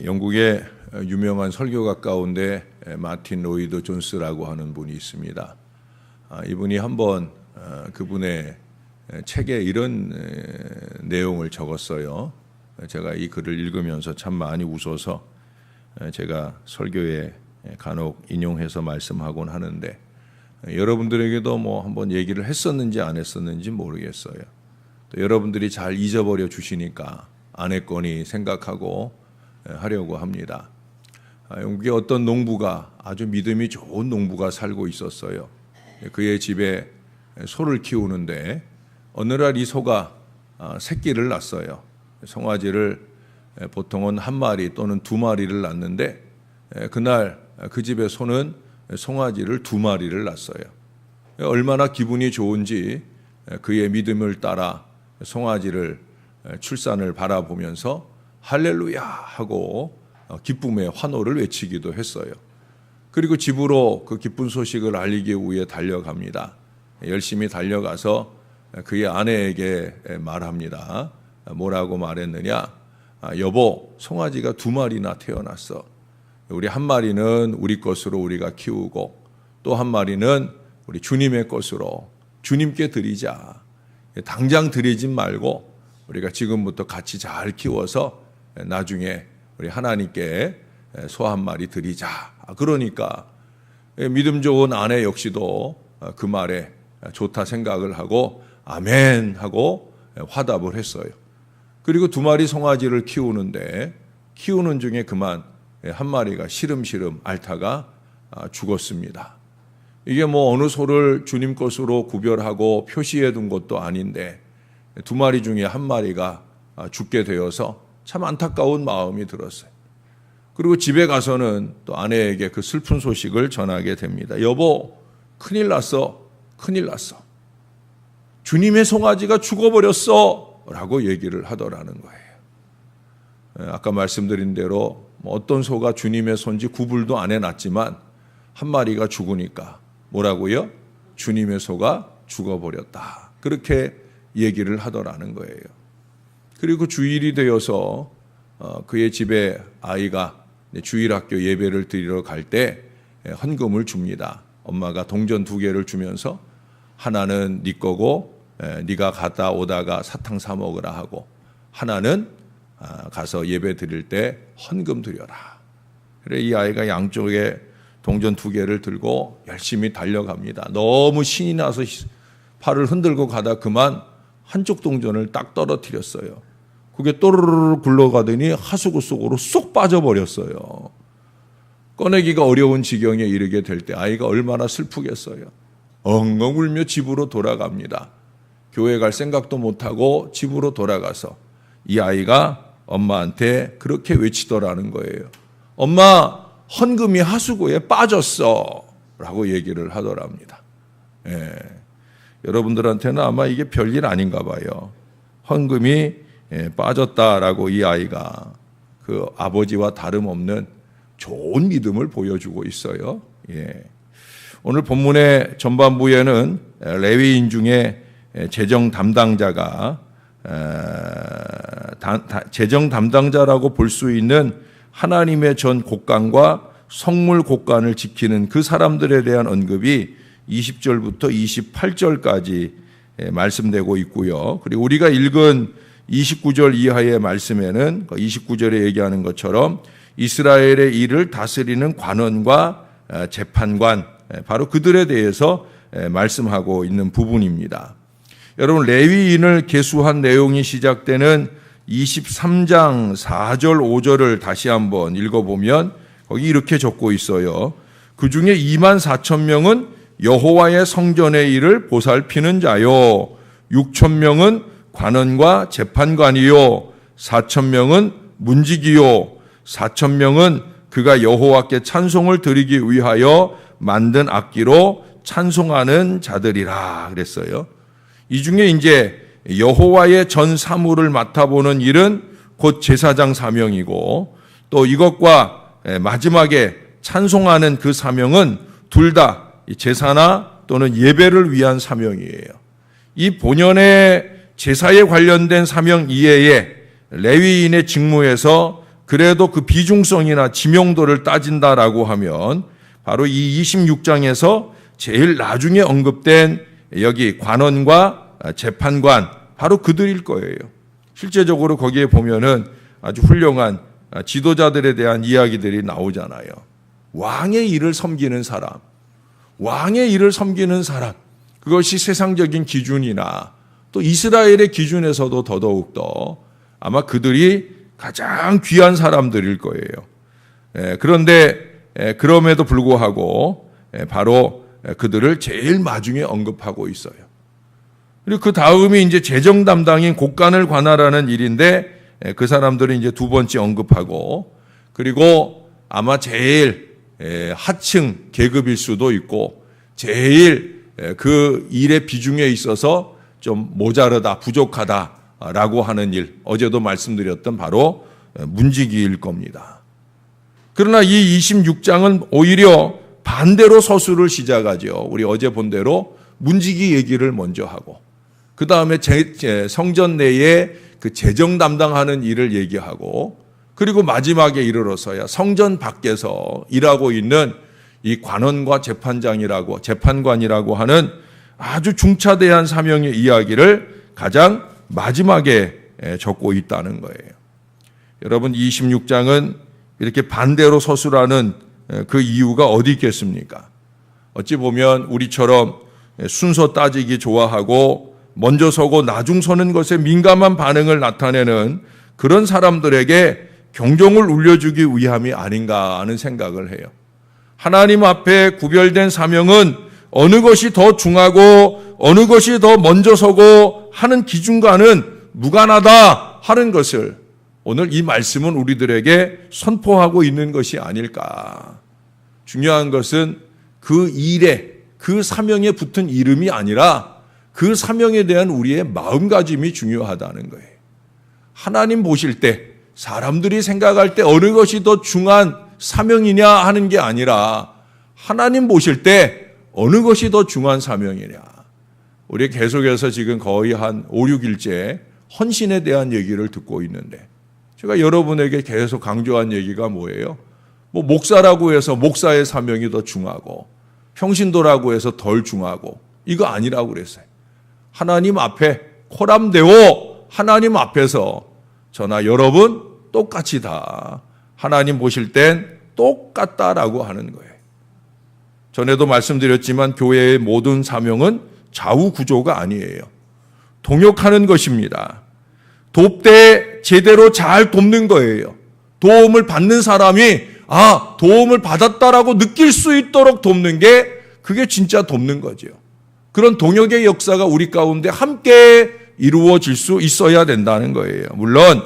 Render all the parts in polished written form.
영국의 유명한 설교가 가운데 마틴 로이드 존스라고 하는 분이 있습니다. 이분이 한번 그분의 책에 이런 내용을 적었어요. 제가 이 글을 읽으면서 참 많이 웃어서 제가 설교에 간혹 인용해서 말씀하곤 하는데, 여러분들에게도 뭐 한번 얘기를 했었는지 안 했었는지 모르겠어요. 또 여러분들이 잘 잊어버려 주시니까 안 했거니 생각하고 하려고 합니다. 영국의 어떤 농부가, 아주 믿음이 좋은 농부가 살고 있었어요. 그의 집에 소를 키우는데 어느 날 이 소가 새끼를 낳았어요. 송아지를 보통은 한 마리 또는 두 마리를 낳는데, 그날 그 집의 소는 송아지를 두 마리를 낳았어요. 얼마나 기분이 좋은지 그의 믿음을 따라 송아지를 출산을 바라보면서 할렐루야 하고 기쁨의 환호를 외치기도 했어요. 그리고 집으로 그 기쁜 소식을 알리기 위해 달려갑니다. 열심히 달려가서 그의 아내에게 말합니다. 뭐라고 말했느냐? 여보, 송아지가 두 마리나 태어났어. 우리 한 마리는 우리 것으로 우리가 키우고 또 한 마리는 우리 주님의 것으로 주님께 드리자. 당장 드리진 말고 우리가 지금부터 같이 잘 키워서 나중에 우리 하나님께 소 한 마리 드리자. 그러니까 믿음 좋은 아내 역시도 그 말에 좋다 생각을 하고 아멘 하고 화답을 했어요. 그리고 두 마리 송아지를 키우는데 키우는 중에 그만 한 마리가 시름시름 앓다가 죽었습니다. 이게 뭐 어느 소를 주님 것으로 구별하고 표시해 둔 것도 아닌데 두 마리 중에 한 마리가 죽게 되어서 참 안타까운 마음이 들었어요. 그리고 집에 가서는 또 아내에게 그 슬픈 소식을 전하게 됩니다. 여보, 큰일 났어. 큰일 났어. 주님의 송아지가 죽어버렸어. 라고 얘기를 하더라는 거예요. 아까 말씀드린 대로 어떤 소가 주님의 손지 구분도 안 해놨지만 한 마리가 죽으니까 뭐라고요? 주님의 소가 죽어버렸다. 그렇게 얘기를 하더라는 거예요. 그리고 주일이 되어서 그의 집에 아이가 주일학교 예배를 드리러 갈 때 헌금을 줍니다. 엄마가 동전 2개를 주면서 하나는 네 거고 네가 갔다 오다가 사탕 사 먹으라 하고, 하나는 가서 예배 드릴 때 헌금 드려라. 그래 이 아이가 양쪽에 동전 2개를 들고 열심히 달려갑니다. 너무 신이 나서 팔을 흔들고 가다 그만 한쪽 동전을 딱 떨어뜨렸어요. 그게 또르르 굴러가더니 하수구 속으로 쏙 빠져버렸어요. 꺼내기가 어려운 지경에 이르게 될 때 아이가 얼마나 슬프겠어요. 엉엉 울며 집으로 돌아갑니다. 교회 갈 생각도 못하고 집으로 돌아가서 이 아이가 엄마한테 그렇게 외치더라는 거예요. 엄마, 헌금이 하수구에 빠졌어. 라고 얘기를 하더랍니다. 여러분들한테는 아마 이게 별일 아닌가 봐요. 헌금이 빠졌다라고 이 아이가 그 아버지와 다름없는 좋은 믿음을 보여주고 있어요. 오늘 본문의 전반부에는 레위인 중에 재정 담당자가 재정 담당자라고 볼 수 있는 하나님의 전 곡간과 성물 곡간을 지키는 그 사람들에 대한 언급이 20절부터 28절까지 말씀되고 있고요. 그리고 우리가 읽은 29절 이하의 말씀에는 29절에 얘기하는 것처럼 이스라엘의 일을 다스리는 관원과 재판관, 바로 그들에 대해서 말씀하고 있는 부분입니다. 여러분, 레위인을 계수한 내용이 시작되는 23장 4절 5절을 다시 한번 읽어보면 거기 이렇게 적고 있어요. 그 중에 24,000명은 여호와의 성전의 일을 보살피는 자요, 6,000명은 관원과 재판관이요, 4,000명은 문지기요, 4,000명은 그가 여호와께 찬송을 드리기 위하여 만든 악기로 찬송하는 자들이라 그랬어요. 이 중에 이제 여호와의 전 사물을 맡아보는 일은 곧 제사장 사명이고, 또 이것과 마지막에 찬송하는 그 사명은 둘 다 제사나 또는 예배를 위한 사명이에요. 이 본연의 제사에 관련된 사명 이외에 레위인의 직무에서 그래도 그 비중성이나 지명도를 따진다라고 하면 바로 이 26장에서 제일 나중에 언급된 여기 관원과 재판관, 바로 그들일 거예요. 실제적으로 거기에 보면은 아주 훌륭한 지도자들에 대한 이야기들이 나오잖아요. 왕의 일을 섬기는 사람, 왕의 일을 섬기는 사람, 그것이 세상적인 기준이나 또 이스라엘의 기준에서도 더더욱더 아마 그들이 가장 귀한 사람들일 거예요. 그런데 그럼에도 불구하고 바로 그들을 제일 마중에 언급하고 있어요. 그리고 그 다음이 이제 재정 담당인 곡간을 관할하는 일인데 그 사람들은 이제 두 번째 언급하고, 그리고 아마 제일 하층 계급일 수도 있고 제일 그 일의 비중에 있어서 좀 모자르다, 부족하다라고 하는 일, 어제도 말씀드렸던 바로 문지기일 겁니다. 그러나 이 26장은 오히려 반대로 서술을 시작하죠. 우리 어제 본 대로 문지기 얘기를 먼저 하고, 그 다음에 성전 내에 그 재정 담당하는 일을 얘기하고, 그리고 마지막에 이르러서야 성전 밖에서 일하고 있는 이 관원과 재판관이라고 하는 아주 중차대한 사명의 이야기를 가장 마지막에 적고 있다는 거예요. 여러분, 26장은 이렇게 반대로 서술하는 그 이유가 어디 있겠습니까? 어찌 보면 우리처럼 순서 따지기 좋아하고 먼저 서고 나중 서는 것에 민감한 반응을 나타내는 그런 사람들에게 경종을 울려주기 위함이 아닌가 하는 생각을 해요. 하나님 앞에 구별된 사명은 어느 것이 더 중하고 어느 것이 더 먼저 서고 하는 기준과는 무관하다 하는 것을 오늘 이 말씀은 우리들에게 선포하고 있는 것이 아닐까. 중요한 것은 그 일에, 그 사명에 붙은 이름이 아니라 그 사명에 대한 우리의 마음가짐이 중요하다는 거예요. 하나님 보실 때, 사람들이 생각할 때 어느 것이 더 중한 사명이냐 하는 게 아니라 하나님 보실 때 어느 것이 더 중한 사명이냐. 우리 계속해서 지금 거의 한 5, 6일째 헌신에 대한 얘기를 듣고 있는데, 제가 여러분에게 계속 강조한 얘기가 뭐예요? 목사라고 해서 목사의 사명이 더 중하고 평신도라고 해서 덜 중하고 이거 아니라고 그랬어요. 하나님 앞에 코람되어 하나님 앞에서 저나 여러분 똑같이 다 하나님 보실 땐 똑같다라고 하는 거예요. 전에도 말씀드렸지만 교회의 모든 사명은 좌우 구조가 아니에요. 동역하는 것입니다. 돕되 제대로 잘 돕는 거예요. 도움을 받는 사람이 도움을 받았다라고 느낄 수 있도록 돕는 게 그게 진짜 돕는 거죠. 그런 동역의 역사가 우리 가운데 함께 이루어질 수 있어야 된다는 거예요. 물론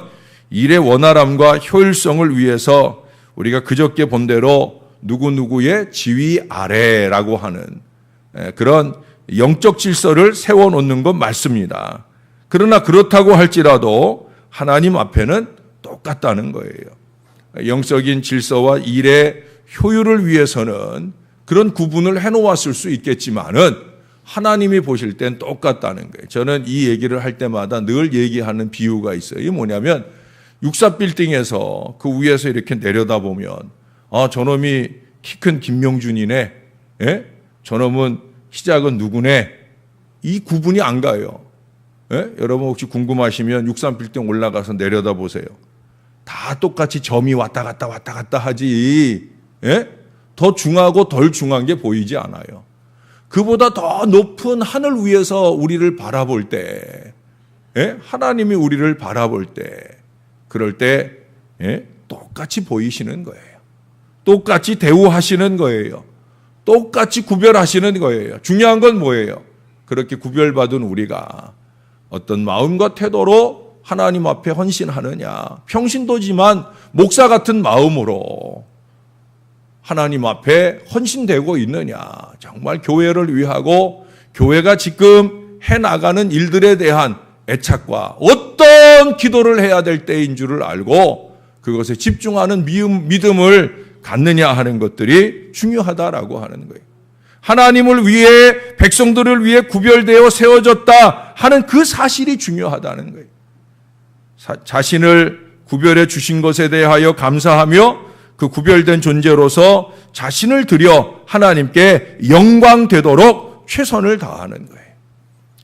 일의 원활함과 효율성을 위해서 우리가 그저께 본 대로 누구누구의 지위 아래라고 하는 그런 영적 질서를 세워놓는 건 맞습니다. 그러나 그렇다고 할지라도 하나님 앞에는 똑같다는 거예요. 영적인 질서와 일의 효율을 위해서는 그런 구분을 해놓았을 수 있겠지만은 하나님이 보실 땐 똑같다는 거예요. 저는 이 얘기를 할 때마다 늘 얘기하는 비유가 있어요. 이게 뭐냐면 64빌딩에서 그 위에서 이렇게 내려다보면 저놈이 키 큰 김명준이네. 예? 저놈은 키 작은 누구네. 이 구분이 안 가요. 예? 여러분 혹시 궁금하시면 63빌딩 올라가서 내려다보세요. 다 똑같이 점이 왔다 갔다 하지. 예? 더 중하고 덜 중한 게 보이지 않아요. 그보다 더 높은 하늘 위에서 우리를 바라볼 때, 예? 하나님이 우리를 바라볼 때, 그럴 때 예? 똑같이 보이시는 거예요. 똑같이 대우하시는 거예요. 똑같이 구별하시는 거예요. 중요한 건 뭐예요? 그렇게 구별받은 우리가 어떤 마음과 태도로 하나님 앞에 헌신하느냐. 평신도지만 목사 같은 마음으로 하나님 앞에 헌신되고 있느냐. 정말 교회를 위하고 교회가 지금 해나가는 일들에 대한 애착과 어떤 기도를 해야 될 때인 줄을 알고 그것에 집중하는 믿음을 갖느냐 하는 것들이 중요하다라고 하는 거예요. 하나님을 위해 백성들을 위해 구별되어 세워졌다 하는 그 사실이 중요하다는 거예요. 자신을 구별해 주신 것에 대하여 감사하며 그 구별된 존재로서 자신을 드려 하나님께 영광 되도록 최선을 다하는 거예요.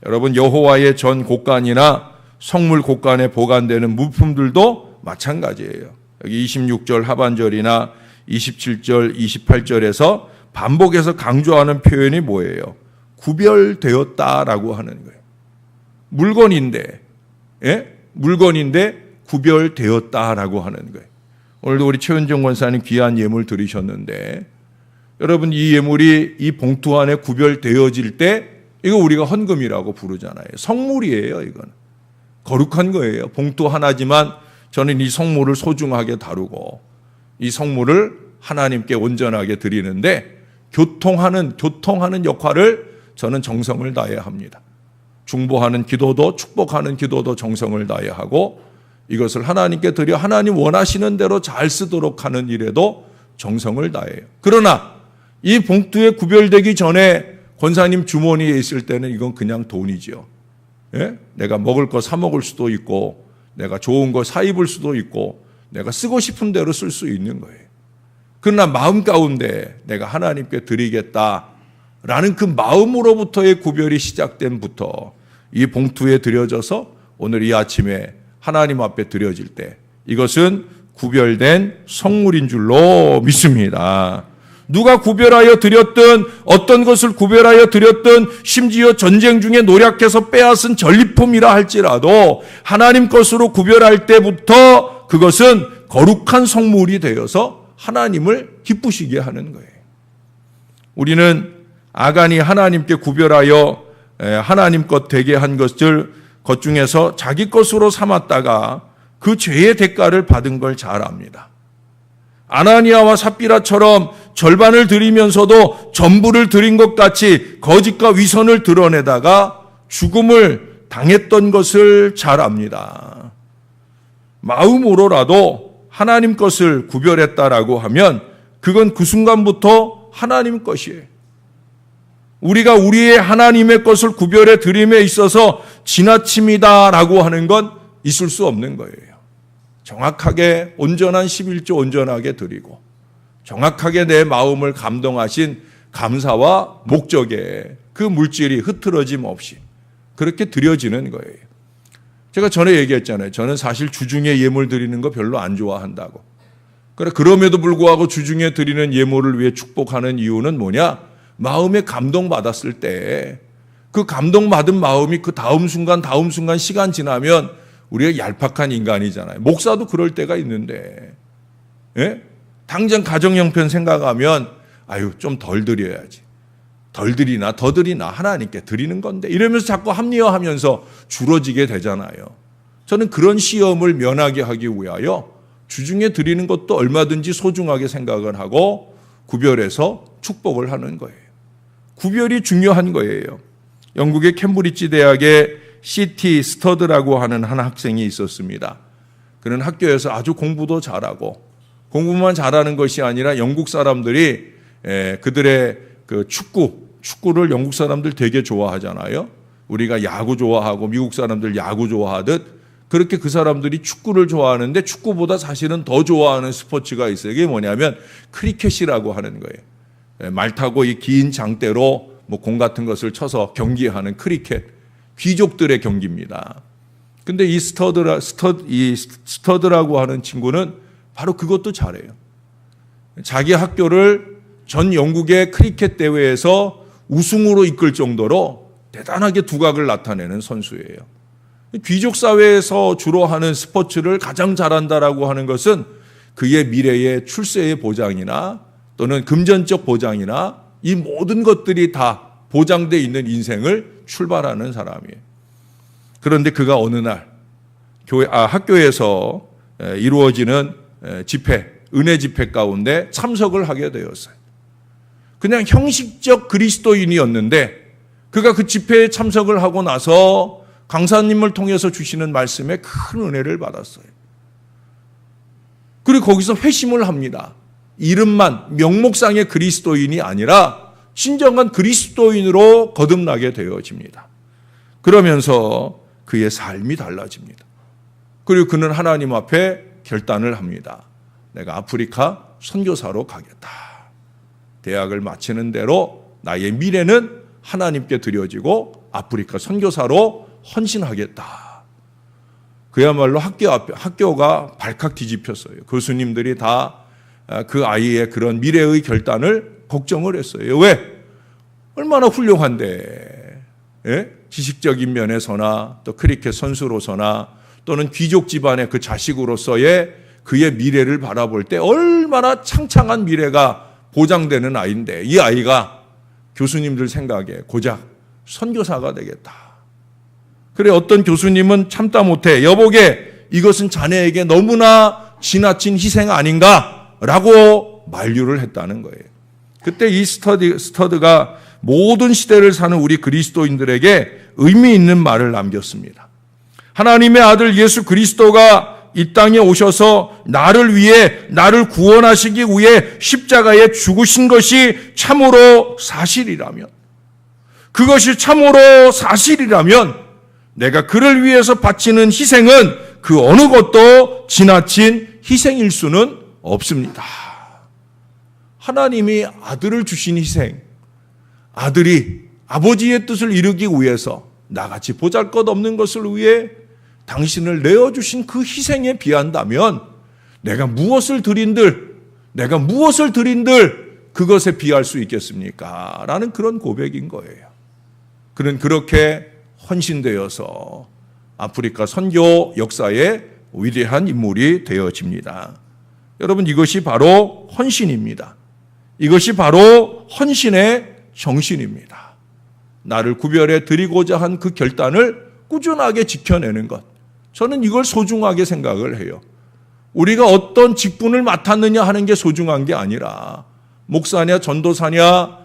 여러분, 여호와의 전 곡간이나 성물 곡간에 보관되는 물품들도 마찬가지예요. 여기 26절 하반절이나 27절, 28절에서 반복해서 강조하는 표현이 뭐예요? 구별되었다라고 하는 거예요. 물건인데, 예? 물건인데 구별되었다라고 하는 거예요. 오늘도 우리 최은정 권사님 귀한 예물 드리셨는데, 여러분, 이 예물이 이 봉투 안에 구별되어질 때 이거 우리가 헌금이라고 부르잖아요. 성물이에요. 이건 거룩한 거예요. 봉투 하나지만 저는 이 성물을 소중하게 다루고 이 성물을 하나님께 온전하게 드리는데 교통하는 역할을 저는 정성을 다해야 합니다. 중보하는 기도도, 축복하는 기도도 정성을 다해야 하고, 이것을 하나님께 드려 하나님 원하시는 대로 잘 쓰도록 하는 일에도 정성을 다해요. 그러나 이 봉투에 구별되기 전에 권사님 주머니에 있을 때는 이건 그냥 돈이죠. 예? 내가 먹을 거 사 먹을 수도 있고, 내가 좋은 거 사 입을 수도 있고, 내가 쓰고 싶은 대로 쓸 수 있는 거예요. 그러나 마음 가운데 내가 하나님께 드리겠다라는 그 마음으로부터의 구별이 시작된부터 이 봉투에 드려져서 오늘 이 아침에 하나님 앞에 드려질 때 이것은 구별된 성물인 줄로 믿습니다. 누가 구별하여 드렸든, 어떤 것을 구별하여 드렸든, 심지어 전쟁 중에 노력해서 빼앗은 전리품이라 할지라도 하나님 것으로 구별할 때부터 그것은 거룩한 성물이 되어서 하나님을 기쁘시게 하는 거예요. 우리는 아간이 하나님께 구별하여 하나님 것 되게 한 것 중에서 자기 것으로 삼았다가 그 죄의 대가를 받은 걸 잘 압니다. 아나니아와 삽비라처럼 절반을 드리면서도 전부를 드린 것 같이 거짓과 위선을 드러내다가 죽음을 당했던 것을 잘 압니다. 마음으로라도 하나님 것을 구별했다라고 하면 그건 그 순간부터 하나님 것이에요. 우리가 우리의 하나님의 것을 구별해 드림에 있어서 지나침이다라고 하는 건 있을 수 없는 거예요. 정확하게 온전한 11조 온전하게 드리고 정확하게 내 마음을 감동하신 감사와 목적에 그 물질이 흐트러짐 없이 그렇게 드려지는 거예요. 제가 전에 얘기했잖아요. 저는 사실 주중에 예물 드리는 거 별로 안 좋아한다고. 그럼에도 불구하고 주중에 드리는 예물을 위해 축복하는 이유는 뭐냐? 마음에 감동받았을 때 그 감동받은 마음이 그 다음 순간 시간 지나면 우리가 얄팍한 인간이잖아요. 목사도 그럴 때가 있는데, 예? 당장 가정 형편 생각하면 아유 좀 덜 드려야지. 덜 드리나 더 드리나 하나님께 드리는 건데 이러면서 자꾸 합리화하면서 줄어지게 되잖아요. 저는 그런 시험을 면하게 하기 위하여 주중에 드리는 것도 얼마든지 소중하게 생각을 하고 구별해서 축복을 하는 거예요. 구별이 중요한 거예요. 영국의 캠브리지 대학에 C.T. 스터드라고 하는 한 학생이 있었습니다. 그는 학교에서 아주 공부도 잘하고 공부만 잘하는 것이 아니라 영국 사람들이 그들의 그 축구를 영국 사람들 되게 좋아하잖아요. 우리가 야구 좋아하고 미국 사람들 야구 좋아하듯 그렇게 그 사람들이 축구를 좋아하는데 축구보다 사실은 더 좋아하는 스포츠가 있어요. 이게 뭐냐면 크리켓이라고 하는 거예요. 말 타고 이 긴 장대로 뭐 공 같은 것을 쳐서 경기하는 크리켓. 귀족들의 경기입니다. 근데 이 스터드라고 하는 친구는 바로 그것도 잘해요. 자기 학교를 전 영국의 크리켓 대회에서 우승으로 이끌 정도로 대단하게 두각을 나타내는 선수예요. 귀족 사회에서 주로 하는 스포츠를 가장 잘한다라고 하는 것은 그의 미래의 출세의 보장이나 또는 금전적 보장이나 이 모든 것들이 다 보장되어 있는 인생을 출발하는 사람이에요. 그런데 그가 어느 날 학교에서 이루어지는 집회, 은혜 집회 가운데 참석을 하게 되었어요. 그냥 형식적 그리스도인이었는데 그가 그 집회에 참석을 하고 나서 강사님을 통해서 주시는 말씀에 큰 은혜를 받았어요. 그리고 거기서 회심을 합니다. 이름만 명목상의 그리스도인이 아니라 진정한 그리스도인으로 거듭나게 되어집니다. 그러면서 그의 삶이 달라집니다. 그리고 그는 하나님 앞에 결단을 합니다. 내가 아프리카 선교사로 가겠다. 대학을 마치는 대로 나의 미래는 하나님께 드려지고 아프리카 선교사로 헌신하겠다. 그야말로 학교가 발칵 뒤집혔어요. 교수님들이 다 그 아이의 그런 미래의 결단을 걱정을 했어요. 왜? 얼마나 훌륭한데, 예? 지식적인 면에서나 또 크리켓 선수로서나 또는 귀족 집안의 그 자식으로서의 그의 미래를 바라볼 때 얼마나 창창한 미래가 보장되는 아이인데 이 아이가 교수님들 생각에 고작 선교사가 되겠다. 그래, 어떤 교수님은 참다 못해 여보게 이것은 자네에게 너무나 지나친 희생 아닌가라고 만류를 했다는 거예요. 그때 이 스터드가 모든 시대를 사는 우리 그리스도인들에게 의미 있는 말을 남겼습니다. 하나님의 아들 예수 그리스도가 이 땅에 오셔서 나를 위해 나를 구원하시기 위해 십자가에 죽으신 것이 참으로 사실이라면, 그것이 참으로 사실이라면 내가 그를 위해서 바치는 희생은 그 어느 것도 지나친 희생일 수는 없습니다. 하나님이 아들을 주신 희생, 아들이 아버지의 뜻을 이루기 위해서 나같이 보잘것없는 것을 위해 당신을 내어주신 그 희생에 비한다면 내가 무엇을 드린들 그것에 비할 수 있겠습니까? 라는 그런 고백인 거예요. 그는 그렇게 헌신되어서 아프리카 선교 역사의 위대한 인물이 되어집니다. 여러분, 이것이 바로 헌신입니다. 이것이 바로 헌신의 정신입니다. 나를 구별해 드리고자 한 그 결단을 꾸준하게 지켜내는 것. 저는 이걸 소중하게 생각을 해요. 우리가 어떤 직분을 맡았느냐 하는 게 소중한 게 아니라 목사냐 전도사냐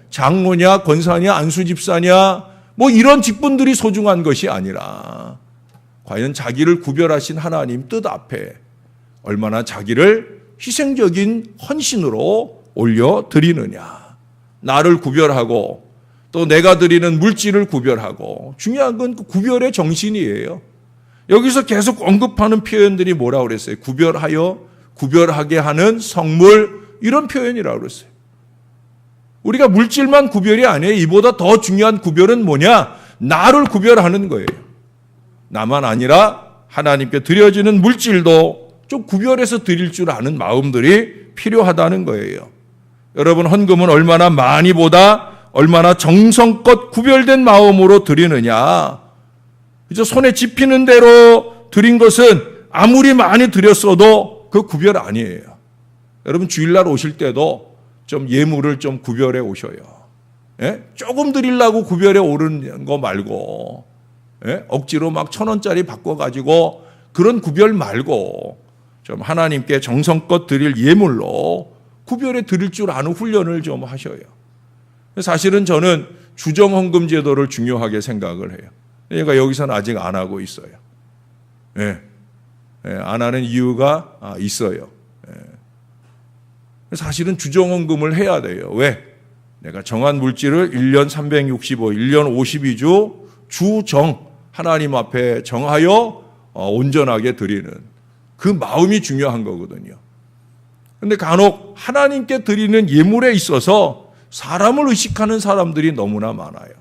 장로냐 권사냐 안수집사냐 뭐 이런 직분들이 소중한 것이 아니라 과연 자기를 구별하신 하나님 뜻 앞에 얼마나 자기를 희생적인 헌신으로 올려드리느냐. 나를 구별하고 또 내가 드리는 물질을 구별하고, 중요한 건 그 구별의 정신이에요. 여기서 계속 언급하는 표현들이 뭐라고 그랬어요? 구별하게 하는 성물, 이런 표현이라고 그랬어요. 우리가 물질만 구별이 아니에요. 이보다 더 중요한 구별은 뭐냐? 나를 구별하는 거예요. 나만 아니라 하나님께 드려지는 물질도 좀 구별해서 드릴 줄 아는 마음들이 필요하다는 거예요. 여러분, 헌금은 얼마나 많이보다 얼마나 정성껏 구별된 마음으로 드리느냐. 그저 손에 집히는 대로 드린 것은 아무리 많이 드렸어도 그 구별 아니에요. 여러분, 주일날 오실 때도 좀 예물을 좀 구별해 오셔요. 예? 조금 드리려고 구별해 오는 거 말고, 억지로 막 1,000원짜리 바꿔가지고 그런 구별 말고 좀 하나님께 정성껏 드릴 예물로 구별해 드릴 줄 아는 훈련을 좀 하셔요. 사실은 저는 주정헌금 제도를 중요하게 생각을 해요. 그러니까 여기서는 아직 안 하고 있어요. 안 하는 이유가 있어요. 사실은 주정헌금을 해야 돼요. 왜? 내가 정한 물질을 1년 365, 1년 52주 주정 하나님 앞에 정하여 온전하게 드리는 그 마음이 중요한 거거든요. 그런데 간혹 하나님께 드리는 예물에 있어서 사람을 의식하는 사람들이 너무나 많아요.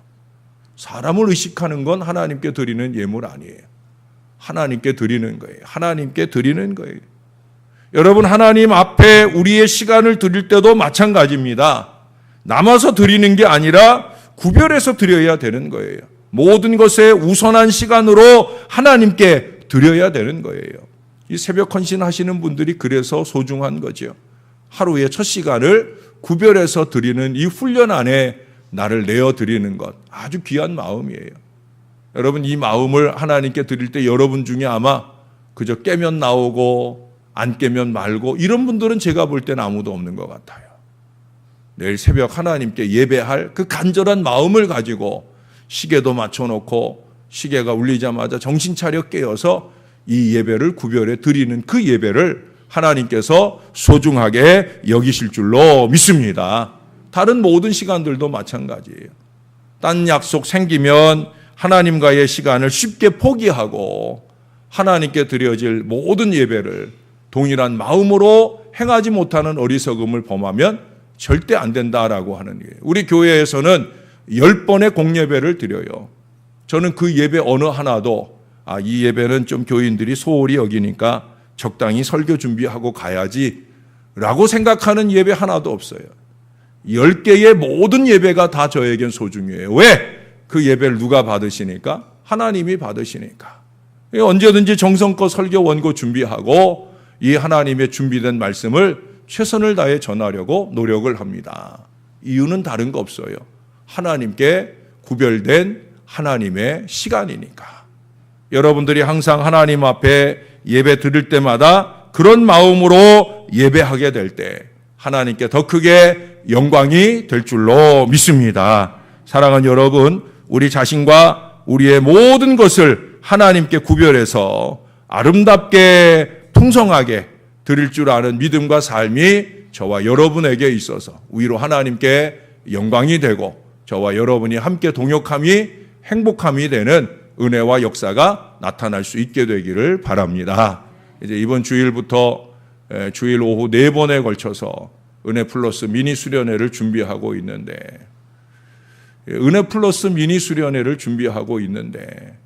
사람을 의식하는 건 하나님께 드리는 예물 아니에요. 하나님께 드리는 거예요. 하나님께 드리는 거예요. 여러분, 하나님 앞에 우리의 시간을 드릴 때도 마찬가지입니다. 남아서 드리는 게 아니라 구별해서 드려야 되는 거예요. 모든 것에 우선한 시간으로 하나님께 드려야 되는 거예요. 이 새벽 헌신하시는 분들이 그래서 소중한 거죠. 하루의 첫 시간을 구별해서 드리는 이 훈련 안에 나를 내어드리는 것, 아주 귀한 마음이에요. 여러분, 이 마음을 하나님께 드릴 때 여러분 중에 아마 그저 깨면 나오고 안 깨면 말고 이런 분들은 제가 볼 때는 아무도 없는 것 같아요. 내일 새벽 하나님께 예배할 그 간절한 마음을 가지고 시계도 맞춰놓고 시계가 울리자마자 정신 차려 깨어서 이 예배를 구별해 드리는 그 예배를 하나님께서 소중하게 여기실 줄로 믿습니다. 다른 모든 시간들도 마찬가지예요. 딴 약속 생기면 하나님과의 시간을 쉽게 포기하고 하나님께 드려질 모든 예배를 동일한 마음으로 행하지 못하는 어리석음을 범하면 절대 안 된다라고 하는 거예요. 우리 교회에서는 10번의 공예배를 드려요. 저는 그 예배 어느 하나도 이 예배는 좀 교인들이 소홀히 여기니까 적당히 설교 준비하고 가야지 라고 생각하는 예배 하나도 없어요. 10개의 모든 예배가 다 저에겐 소중해요. 왜? 그 예배를 누가 받으시니까? 하나님이 받으시니까. 언제든지 정성껏 설교 원고 준비하고 이 하나님의 준비된 말씀을 최선을 다해 전하려고 노력을 합니다. 이유는 다른 거 없어요. 하나님께 구별된 하나님의 시간이니까. 여러분들이 항상 하나님 앞에 예배 드릴 때마다 그런 마음으로 예배하게 될 때 하나님께 더 크게 영광이 될 줄로 믿습니다. 사랑하는 여러분, 우리 자신과 우리의 모든 것을 하나님께 구별해서 아름답게 풍성하게 드릴 줄 아는 믿음과 삶이 저와 여러분에게 있어서 위로 하나님께 영광이 되고 저와 여러분이 함께 동역함이 행복함이 되는 은혜와 역사가 나타날 수 있게 되기를 바랍니다. 이제 이번 주일부터 주일 오후 4번에 걸쳐서 은혜 플러스 미니 수련회를 준비하고 있는데 은혜 플러스 미니 수련회를 준비하고 있는데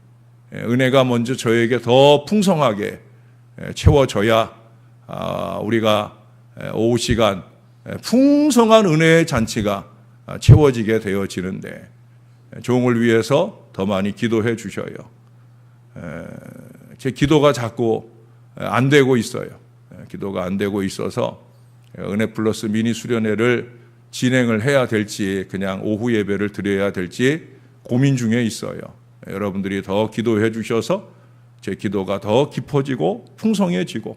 은혜가 먼저 저에게 더 풍성하게 채워져야 우리가 오후 시간 풍성한 은혜의 잔치가 채워지게 되어지는데 종을 위해서 더 많이 기도해 주셔요. 제 기도가 자꾸 안 되고 있어요. 기도가 안 되고 있어서 은혜 플러스 미니 수련회를 진행을 해야 될지 그냥 오후 예배를 드려야 될지 고민 중에 있어요. 여러분들이 더 기도해 주셔서 제 기도가 더 깊어지고 풍성해지고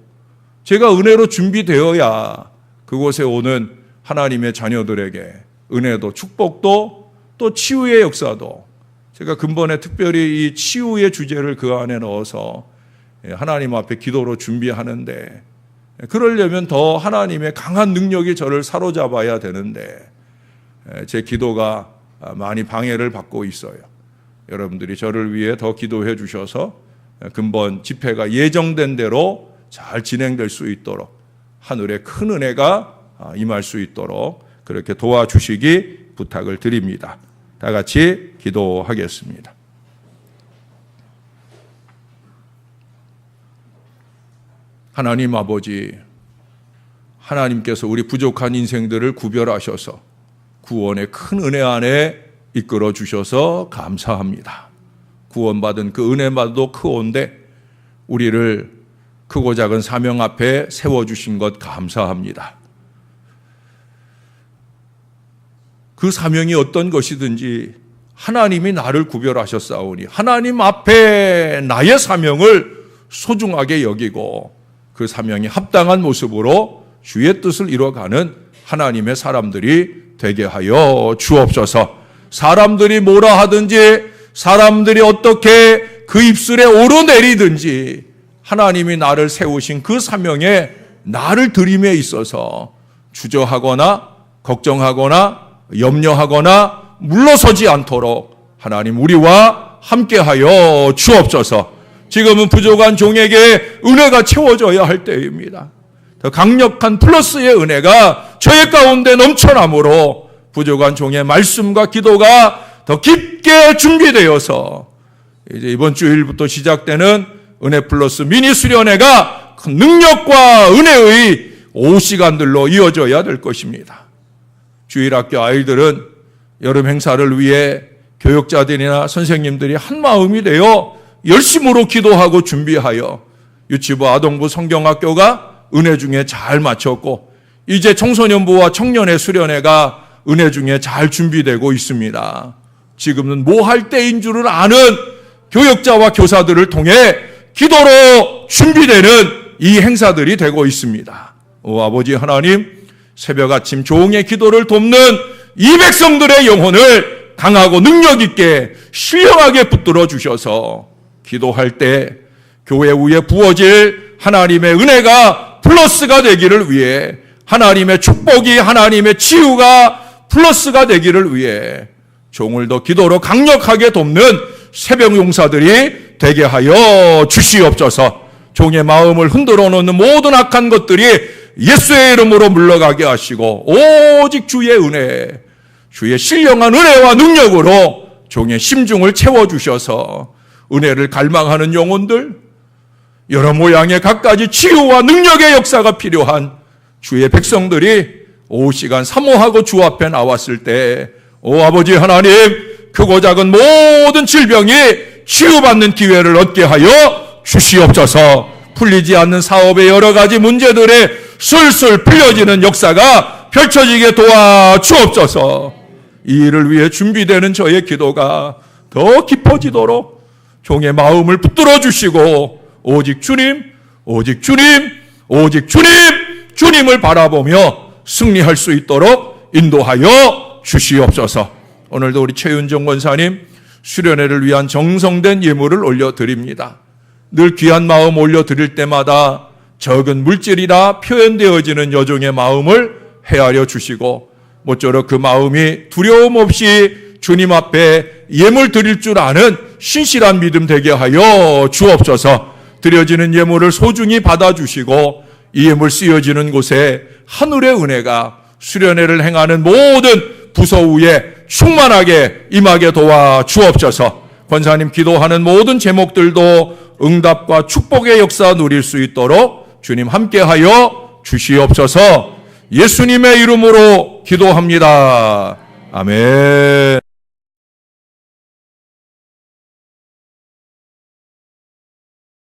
제가 은혜로 준비되어야 그곳에 오는 하나님의 자녀들에게 은혜도 축복도 또 치유의 역사도 제가 근본에 특별히 이 치유의 주제를 그 안에 넣어서 하나님 앞에 기도로 준비하는데 그러려면 더 하나님의 강한 능력이 저를 사로잡아야 되는데 제 기도가 많이 방해를 받고 있어요. 여러분들이 저를 위해 더 기도해 주셔서 근본 집회가 예정된 대로 잘 진행될 수 있도록 하늘의 큰 은혜가 임할 수 있도록 그렇게 도와주시기 부탁을 드립니다. 다 같이 기도하겠습니다. 하나님 아버지, 하나님께서 우리 부족한 인생들을 구별하셔서 구원의 큰 은혜 안에 이끌어 주셔서 감사합니다. 구원받은 그 은혜마도 크온데 우리를 크고 작은 사명 앞에 세워주신 것 감사합니다. 그 사명이 어떤 것이든지 하나님이 나를 구별하셨사오니 하나님 앞에 나의 사명을 소중하게 여기고 그 사명이 합당한 모습으로 주의 뜻을 이뤄가는 하나님의 사람들이 되게 하여 주옵소서. 사람들이 뭐라 하든지 사람들이 어떻게 그 입술에 오르내리든지 하나님이 나를 세우신 그 사명에 나를 들임에 있어서 주저하거나 걱정하거나 염려하거나 물러서지 않도록 하나님 우리와 함께하여 주옵소서. 지금은 부족한 종에게 은혜가 채워져야 할 때입니다. 더 강력한 플러스의 은혜가 저의 가운데 넘쳐나므로 부족한 종의 말씀과 기도가 더 깊게 준비되어서 이제 이번 주일부터 시작되는 은혜 플러스 미니 수련회가 큰 능력과 은혜의 오후 시간들로 이어져야 될 것입니다. 주일학교 아이들은 여름 행사를 위해 교육자들이나 선생님들이 한 마음이 되어 열심으로 기도하고 준비하여 유치부 아동부 성경학교가 은혜 중에 잘 마쳤고 이제 청소년부와 청년의 수련회가 은혜 중에 잘 준비되고 있습니다. 지금은 뭐 할 때인 줄을 아는 교역자와 교사들을 통해 기도로 준비되는 이 행사들이 되고 있습니다. 오 아버지 하나님, 새벽 아침 종의 기도를 돕는 이 백성들의 영혼을 강하고 능력 있게 신령하게 붙들어 주셔서 기도할 때 교회 위에 부어질 하나님의 은혜가 플러스가 되기를 위해 하나님의 축복이 하나님의 치유가 플러스가 되기를 위해 종을 더 기도로 강력하게 돕는 새벽 용사들이 되게 하여 주시옵소서. 종의 마음을 흔들어 놓는 모든 악한 것들이 예수의 이름으로 물러가게 하시고 오직 주의 은혜, 주의 신령한 은혜와 능력으로 종의 심중을 채워주셔서 은혜를 갈망하는 영혼들, 여러 모양의 갖가지 치유와 능력의 역사가 필요한 주의 백성들이 오후 시간 사모하고 주 앞에 나왔을 때, 오 아버지 하나님, 크고 작은 모든 질병이 치유받는 기회를 얻게 하여 주시옵소서. 풀리지 않는 사업의 여러 가지 문제들에 술술 풀려지는 역사가 펼쳐지게 도와주옵소서. 이 일을 위해 준비되는 저의 기도가 더 깊어지도록 종의 마음을 붙들어 주시고 오직 주님, 오직 주님, 오직 주님, 주님을 바라보며 승리할 수 있도록 인도하여 주시옵소서. 오늘도 우리 최윤정 권사님 수련회를 위한 정성된 예물을 올려드립니다. 늘 귀한 마음 올려드릴 때마다 적은 물질이라 표현되어지는 여종의 마음을 헤아려 주시고 모쪼록 그 마음이 두려움 없이 주님 앞에 예물 드릴 줄 아는 신실한 믿음 되게 하여 주옵소서. 드려지는 예물을 소중히 받아주시고 이 예물 쓰여지는 곳에 하늘의 은혜가 수련회를 행하는 모든 부서 위에 충만하게 임하게 도와주옵소서. 권사님 기도하는 모든 제목들도 응답과 축복의 역사 누릴 수 있도록 주님 함께하여 주시옵소서. 예수님의 이름으로 기도합니다. 아멘.